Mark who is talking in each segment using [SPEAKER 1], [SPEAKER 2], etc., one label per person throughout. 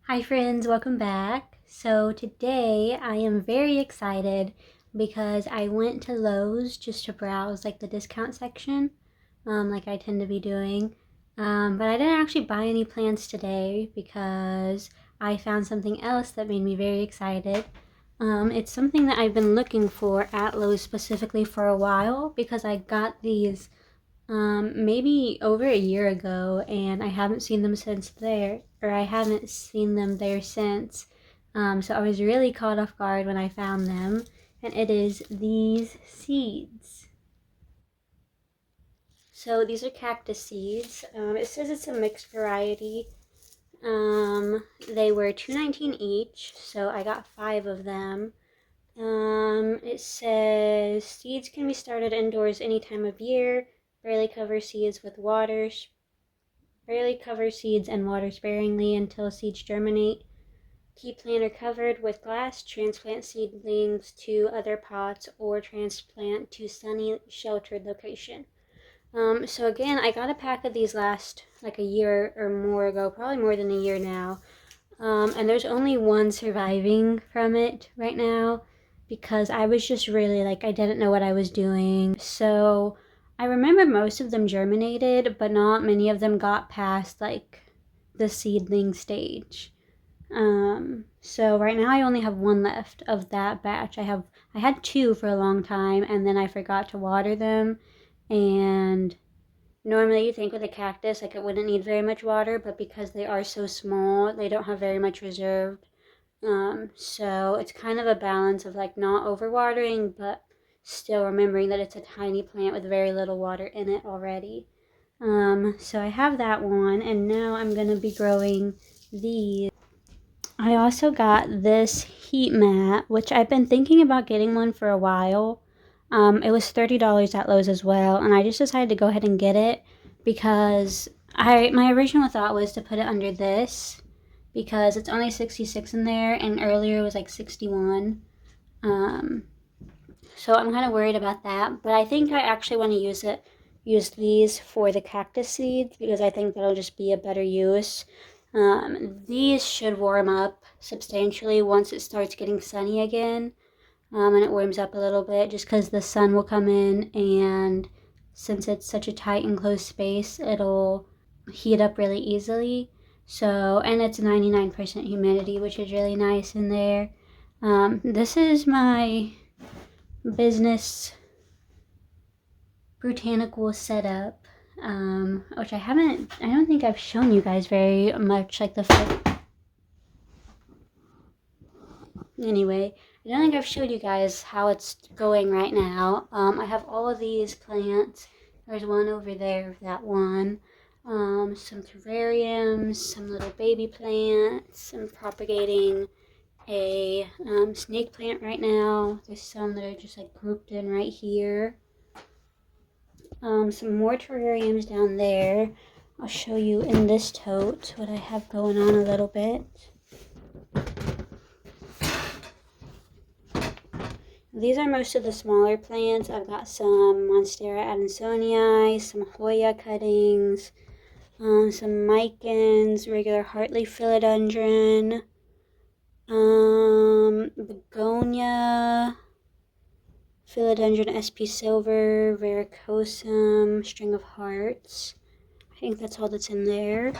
[SPEAKER 1] Hi friends, welcome back. So today I am very excited because I went to Lowe's just to browse like the discount section, like I tend to be doing. But I didn't actually buy any plants today because I found something else that made me very excited. It's something that I've been looking for at Lowe's specifically for a while because I got these maybe over a year ago, and I haven't seen them since there, or I haven't seen them there since. So I was really caught off guard when I found them, and it is these seeds. So these are cactus seeds. It says it's a mixed variety. They were $2.19 each, so I got 5 of them. It says seeds can be started indoors any time of year. Barely cover seeds with water. Barely cover seeds and water sparingly until seeds germinate. Keep planter covered with glass. Transplant seedlings to other pots or transplant to sunny, sheltered location. So again, I got a pack of these last like a year or more ago, probably more than a year now. And there's only one surviving from it right now because I was just really like, I didn't know what I was doing. So I remember most of them germinated, but not many of them got past like the seedling stage. So right now I only have one left of that batch. I had 2 for a long time, and then I forgot to water them. And normally you think with a cactus like it wouldn't need very much water, but because they are so small, they don't have very much reserved. So it's kind of a balance of like not overwatering, but still remembering that it's a tiny plant with very little water in it already. So I have that one, and now I'm going to be growing these. I also got this heat mat, which I've been thinking about getting one for a while. It was $30 at Lowe's as well, and I just decided to go ahead and get it because my original thought was to put it under this because it's only 66 in there, and earlier it was like 61. So I'm kind of worried about that, but I think I actually want to use these for the cactus seeds because I think that'll just be a better use. These should warm up substantially once it starts getting sunny again, and it warms up a little bit just because the sun will come in, and since it's such a tight enclosed space, it'll heat up really easily. So, and it's 99% humidity, which is really nice in there. This is my business botanical setup, which I don't think I've shown you guys very much, like anyway, I don't think I've showed you guys how it's going right now. I have all of these plants. There's one over there, that one. Some terrariums, some little baby plants. I'm propagating a snake plant right now. There's some that are just like grouped in right here. Some more terrariums down there. I'll show you in this tote what I have going on a little bit. These are most of the smaller plants. I've got some Monstera adansonii, some Hoya cuttings, some Micans, regular heartleaf philodendron, begonia, philodendron SP silver, varicosum, string of hearts. I think that's all that's in there.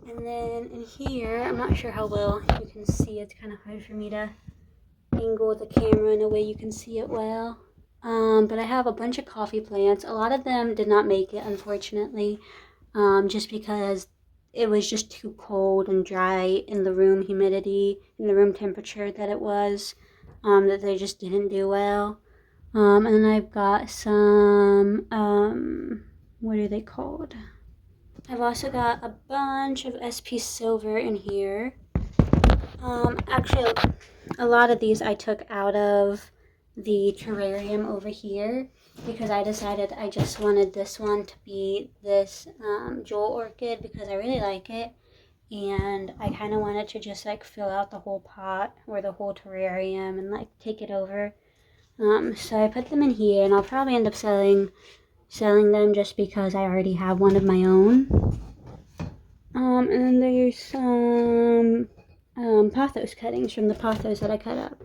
[SPEAKER 1] And then in here, I'm not sure how well you can see. It's kind of hard for me to angle the camera in a way you can see it well. But I have a bunch of coffee plants. A lot of them did not make it, unfortunately, just because it was just too cold and dry in the room humidity, in the room temperature that it was, that they just didn't do well. And then I've got some, what are they called? I've also got a bunch of SP silver in here. Actually, a lot of these I took out of the terrarium over here because I decided I just wanted this one to be this jewel orchid because I really like it. and I kind of wanted to just like fill out the whole pot or the whole terrarium and like take it over. So I put them in here, and I'll probably end up selling them just because I already have one of my own. And then there's some pothos cuttings from the pothos that I cut up.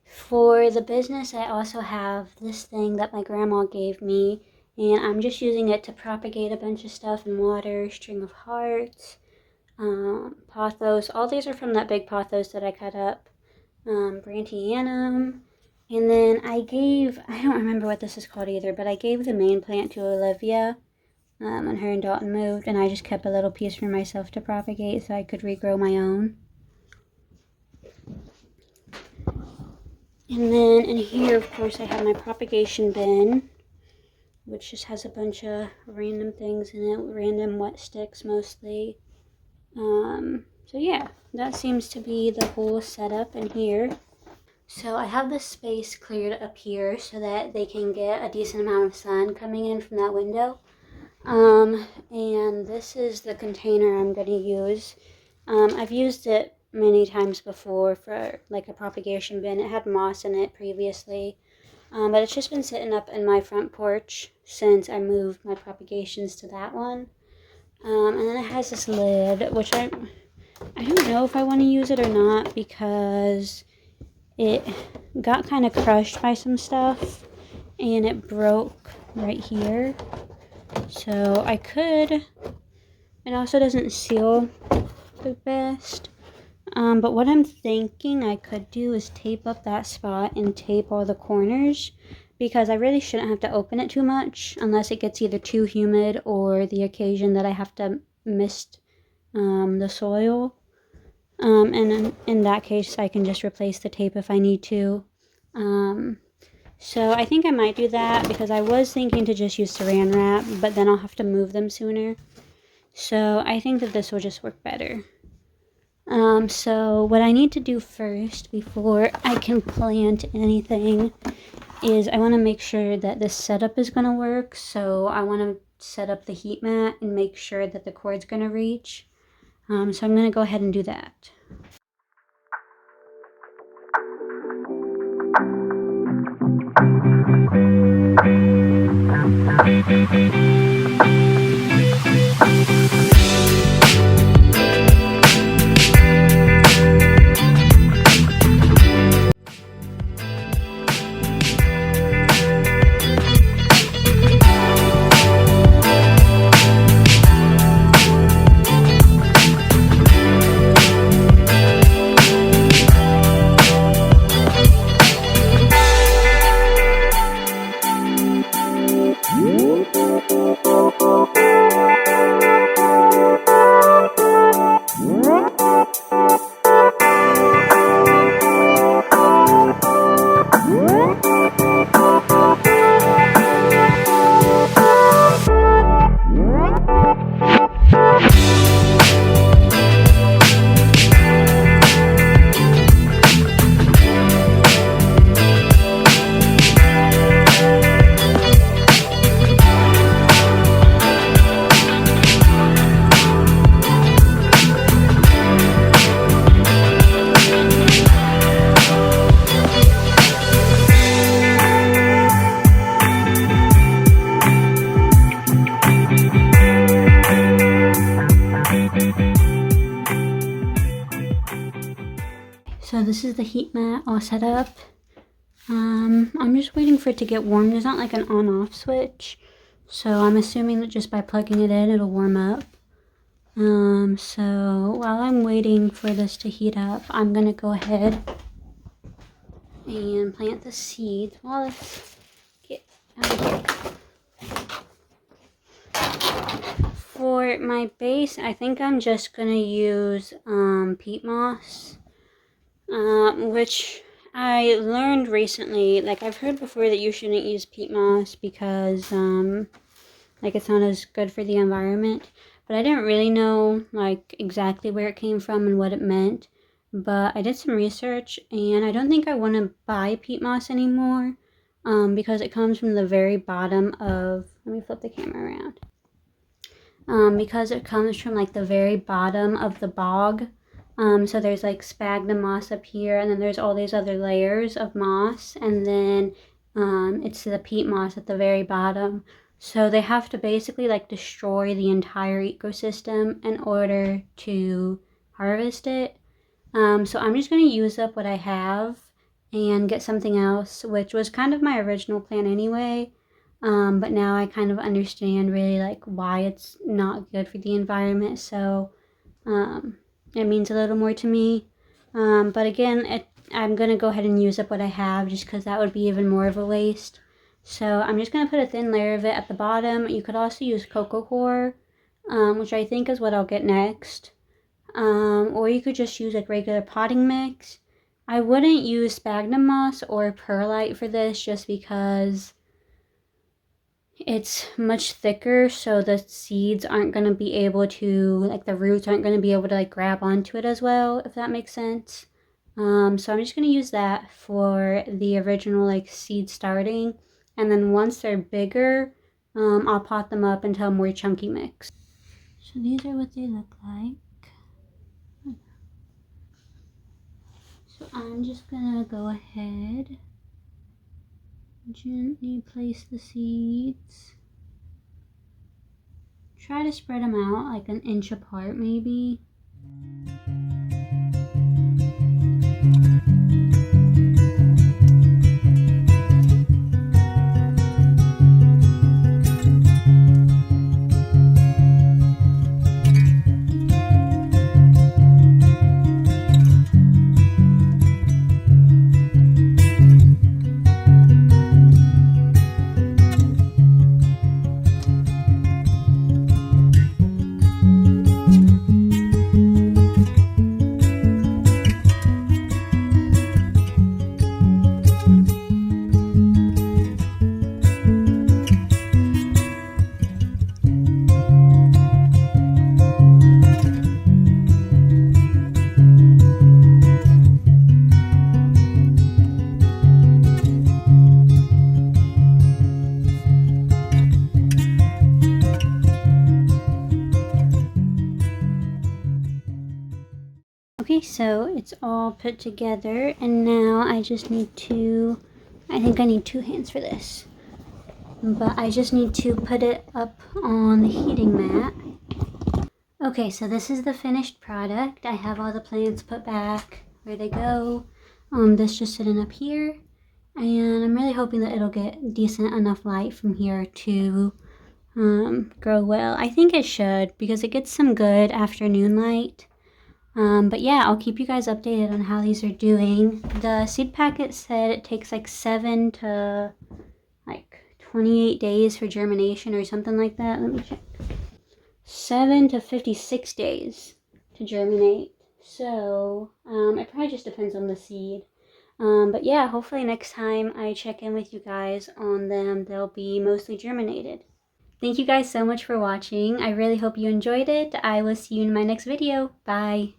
[SPEAKER 1] For the business, I also have this thing that my grandma gave me, and I'm just using it to propagate a bunch of stuff in water, string of hearts, pothos. All these are from that big pothos that I cut up. Brantianum. And then I don't remember what this is called either, but I gave the main plant to Olivia when her and Dalton moved, and I just kept a little piece for myself to propagate so I could regrow my own. And then in here, of course, I have my propagation bin, which just has a bunch of random things in it, random wet sticks mostly. So yeah, that seems to be the whole setup in here. So I have this space cleared up here so that they can get a decent amount of sun coming in from that window. And this is the container I'm going to use. I've used it many times before for like a propagation bin. It had moss in it previously, but it's just been sitting up in my front porch since I moved my propagations to that one. And then it has this lid, which I don't know if I want to use it or not because it got kind of crushed by some stuff and it broke right here. So I could, it also doesn't seal the best. But what I'm thinking I could do is tape up that spot and tape all the corners because I really shouldn't have to open it too much unless it gets either too humid or the occasion that I have to mist the soil. And in that case, I can just replace the tape if I need to. So I think I might do that because I was thinking to just use saran wrap, but then I'll have to move them sooner. So I think that this will just work better. So what I need to do first before I can plant anything is I want to make sure that this setup is going to work. So I want to set up the heat mat and make sure that the cord's going to reach. So I'm going to go ahead and do that. So this is the heat mat all set up. I'm just waiting for it to get warm. There's not like an on-off switch, so I'm assuming that just by plugging it in, it'll warm up. So while I'm waiting for this to heat up, I'm gonna go ahead and plant the seeds. Well, let's get out of here. For my base, I think I'm just gonna use peat moss. Which I learned recently, like I've heard before that you shouldn't use peat moss because, like it's not as good for the environment, but I didn't really know, like, exactly where it came from and what it meant, but I did some research, and I don't think I want to buy peat moss anymore, because it comes from the very bottom of, let me flip the camera around. because it comes from like the very bottom of the bog. So there's like sphagnum moss up here, and then there's all these other layers of moss, and then it's the peat moss at the very bottom. So they have to basically like destroy the entire ecosystem in order to harvest it. So I'm just going to use up what I have and get something else, which was kind of my original plan anyway. But now I kind of understand really like why it's not good for the environment. So it means a little more to me. But again, I'm going to go ahead and use up what I have just because that would be even more of a waste. So I'm just going to put a thin layer of it at the bottom. You could also use coco coir, which I think is what I'll get next. Or you could just use like regular potting mix. I wouldn't use sphagnum moss or perlite for this just because it's much thicker, so the seeds aren't going to be able to, like the roots aren't going to be able to like grab onto it as well, if that makes sense. So I'm just going to use that for the original like seed starting, and then once they're bigger, I'll pot them up into a more chunky mix. So these are what they look like. So I'm just gonna go ahead, gently place the seeds. Try to spread them out like an inch apart maybe. Okay, so it's all put together, and now I just need to, I think I need 2 hands for this, but I just need to put it up on the heating mat. Okay, so this is the finished product. I have all the plants put back where they go. This just sitting up here, and I'm really hoping that it'll get decent enough light from here to grow well. I think it should, because it gets some good afternoon light. But yeah, I'll keep you guys updated on how these are doing. The seed packet said it takes like 7 to like 28 days for germination or something like that. Let me check. 7 to 56 days to germinate. So, it probably just depends on the seed. But yeah, hopefully next time I check in with you guys on them, they'll be mostly germinated. Thank you guys so much for watching. I really hope you enjoyed it. I will see you in my next video. Bye.